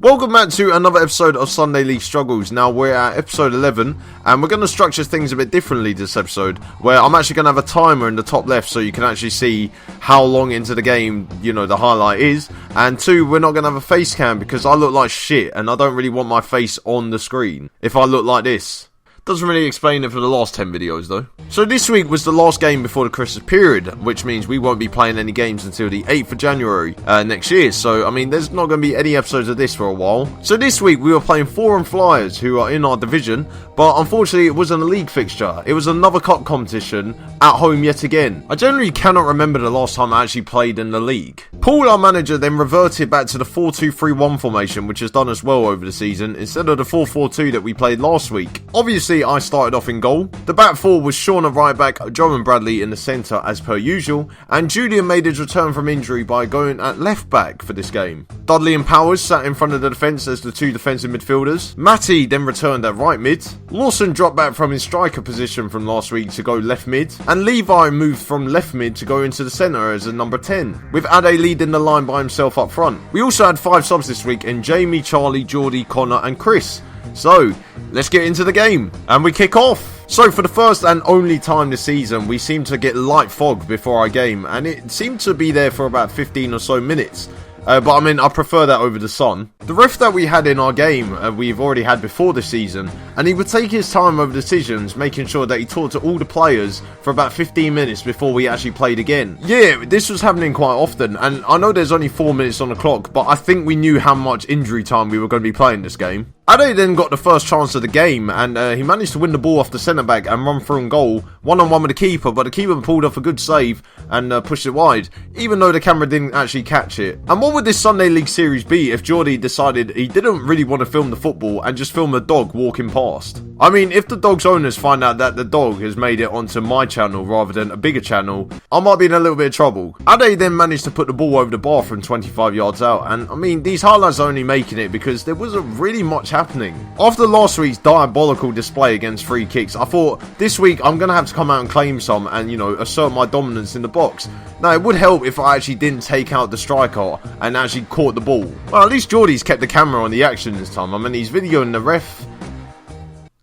Welcome back to another episode of Sunday League Struggles. Now we're at episode 11 and we're going to structure things a bit differently this episode, where I'm actually going to have a timer in the top left so you can actually see how long into the game, the highlight is. And two, we're not going to have a face cam because I look like shit and I don't really want my face on the screen if I look like this. Doesn't really explain it for the last 10 videos though. So this week was the last game before the Christmas period, which means we won't be playing any games until the 8th of January next year. So, there's not going to be any episodes of this for a while. So this week we were playing Forum Flyers, who are in our division, but unfortunately it wasn't a league fixture. It was another cup competition at home yet again. I generally cannot remember the last time I actually played in the league. Paul, our manager, then reverted back to the 4-2-3-1 formation, which has done us well over the season, instead of the 4-4-2 that we played last week. Obviously, I started off in goal. The back four was Sean at right back, Joe and Bradley in the centre as per usual, and Julian made his return from injury by going at left back for this game. Dudley and Powers sat in front of the defence as the two defensive midfielders. Matty then returned at right mid. Lawson dropped back from his striker position from last week to go left mid, and Levi moved from left mid to go into the centre as a number 10, with Ade leading the line by himself up front. We also had 5 subs this week in Jamie, Charlie, Geordie, Connor and Chris. So, let's get into the game, and we kick off. So for the first and only time this season, we seemed to get light fog before our game, and it seemed to be there for about 15 or so minutes. But I prefer that over the sun. The ref that we had in our game, we've already had before this season, and he would take his time over decisions, making sure that he talked to all the players for about 15 minutes before we actually played again. Yeah, this was happening quite often, and I know there's only 4 minutes on the clock, but I think we knew how much injury time we were going to be playing this game. Ade then got the first chance of the game, and he managed to win the ball off the centre-back and run through and goal, one-on-one with the keeper, but the keeper pulled off a good save and pushed it wide, even though the camera didn't actually catch it. And what would this Sunday League series be if Geordie decided he didn't really want to film the football and just film a dog walking past? If the dog's owners find out that the dog has made it onto my channel rather than a bigger channel, I might be in a little bit of trouble. Ade then managed to put the ball over the bar from 25 yards out, and these highlights are only making it because there wasn't really much happening. After last week's diabolical display against free kicks, I thought this week I'm going to have to come out and claim some and, assert my dominance in the box. Now, it would help if I actually didn't take out the striker and actually caught the ball. Well, at least Geordie's kept the camera on the action this time. He's videoing the ref.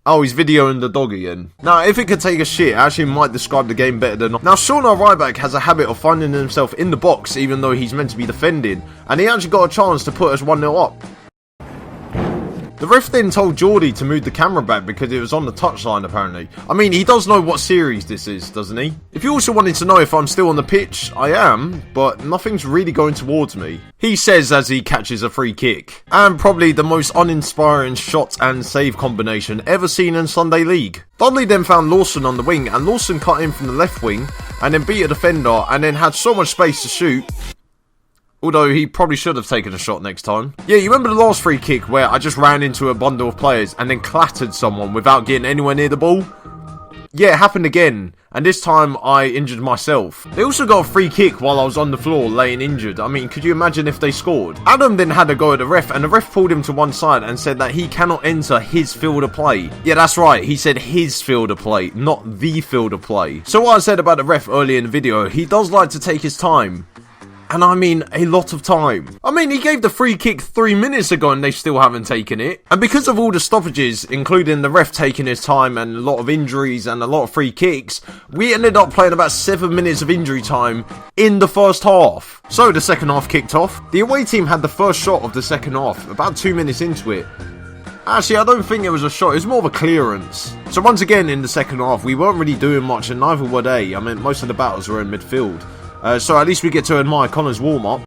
Oh, he's videoing the dog again. Now, if it could take a shit, I actually might describe the game better than... Now, Sean, our right back, has a habit of finding himself in the box even though he's meant to be defending, and he actually got a chance to put us 1-0 up. The ref then told Geordie to move the camera back because it was on the touchline apparently. He does know what series this is, doesn't he? If you also wanted to know if I'm still on the pitch, I am, but nothing's really going towards me. He says as he catches a free kick. And probably the most uninspiring shot and save combination ever seen in Sunday League. Dudley then found Lawson on the wing, and Lawson cut in from the left wing and then beat a defender and then had so much space to shoot. Although he probably should have taken a shot next time. Yeah, you remember the last free kick where I just ran into a bundle of players and then clattered someone without getting anywhere near the ball? Yeah, it happened again, and this time I injured myself. They also got a free kick while I was on the floor laying injured. Could you imagine if they scored? Adam then had a go at the ref, and the ref pulled him to one side and said that he cannot enter his field of play. Yeah, that's right, he said his field of play, not the field of play. So what I said about the ref earlier in the video, he does like to take his time. And a lot of time. He gave the free kick 3 minutes ago and they still haven't taken it. And because of all the stoppages, including the ref taking his time and a lot of injuries and a lot of free kicks, we ended up playing about 7 minutes of injury time in the first half. So the second half kicked off. The away team had the first shot of the second half, about 2 minutes into it. Actually, I don't think it was a shot, it was more of a clearance. So once again in the second half, we weren't really doing much and neither were they. Most of the battles were in midfield. So at least we get to admire Connor's warm-up.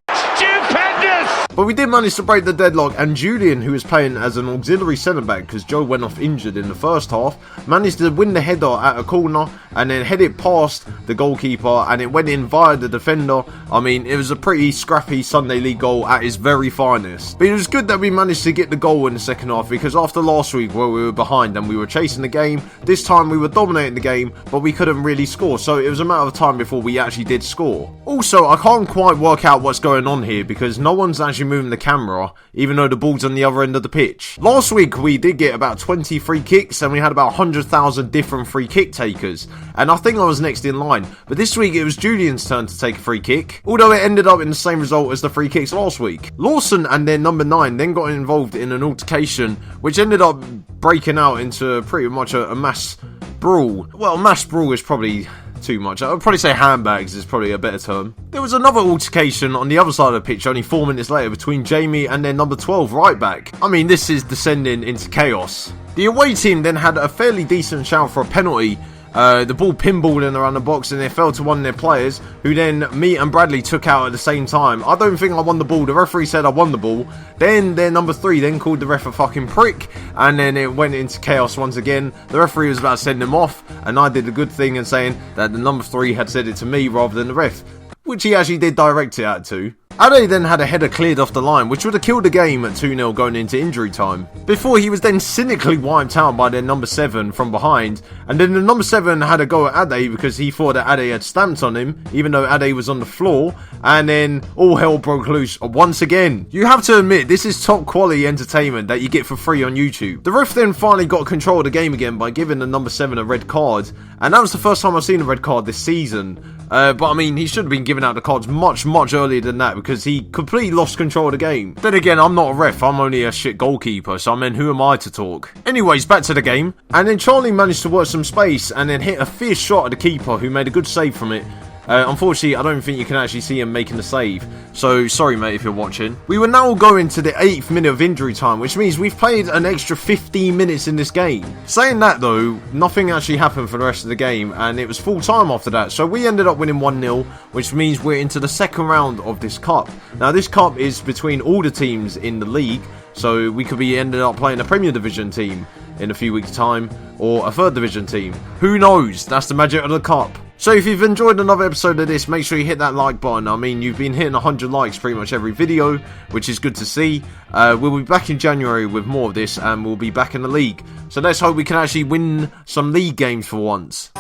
But we did manage to break the deadlock, and Julian, who was playing as an auxiliary centre-back because Joe went off injured in the first half, managed to win the header at a corner and then head it past the goalkeeper and it went in via the defender. It was a pretty scrappy Sunday League goal at its very finest. But it was good that we managed to get the goal in the second half because after last week where we were behind and we were chasing the game, this time we were dominating the game but we couldn't really score, so it was a matter of time before we actually did score. Also, I can't quite work out what's going on here because no one's actually actually moving the camera, even though the ball's on the other end of the pitch. Last week, we did get about 20 free kicks, and we had about 100,000 different free kick takers, and I think I was next in line. But this week, it was Julian's turn to take a free kick, although it ended up in the same result as the free kicks last week. Lawson and their number 9 then got involved in an altercation, which ended up breaking out into pretty much a mass brawl. Well, mass brawl is probably too much. I would probably say handbags is probably a better term. There was another altercation on the other side of the pitch only 4 minutes later between Jamie and their number 12 right back. I mean, this is descending into chaos. The away team then had a fairly decent shout for a penalty. The ball pinballing around the box, and it fell to one of their players, who then me and Bradley took out at the same time. I don't think I won the ball. The referee said I won the ball. Then their number 3 then called the ref a fucking prick, and then it went into chaos once again. The referee was about to send him off, and I did the good thing in saying that the number 3 had said it to me rather than the ref, which he actually did direct it out to. Ade then had a header cleared off the line, which would have killed the game at 2-0 going into injury time, before he was then cynically wiped out by their number 7 from behind. And then the number 7 had a go at Ade because he thought that Ade had stamped on him, even though Ade was on the floor, and then all hell broke loose once again. You have to admit, this is top quality entertainment that you get for free on YouTube. The ref then finally got control of the game again by giving the number 7 a red card, and that was the first time I've seen a red card this season. But I mean, he should have been giving out the cards much earlier than that, because he completely lost control of the game. Then again, I'm not a ref, I'm only a shit goalkeeper, so I mean, who am I to talk? Anyways, back to the game, and then Charlie managed to work some space and then hit a fierce shot at the keeper, who made a good save from it. Unfortunately, I don't think you can actually see him making the save, so sorry mate if you're watching. We will now go into the 8th minute of injury time, which means we've played an extra 15 minutes in this game. Saying that though, nothing actually happened for the rest of the game, and it was full time after that, so we ended up winning 1-0, which means we're into the second round of this cup. Now this cup is between all the teams in the league, so we could be ended up playing a Premier Division team in a few weeks time, or a 3rd Division team. Who knows? That's the magic of the cup. So if you've enjoyed another episode of this, make sure you hit that like button. I mean, you've been hitting 100 likes pretty much every video, which is good to see. We'll be back in January with more of this, and we'll be back in the league. So let's hope we can actually win some league games for once.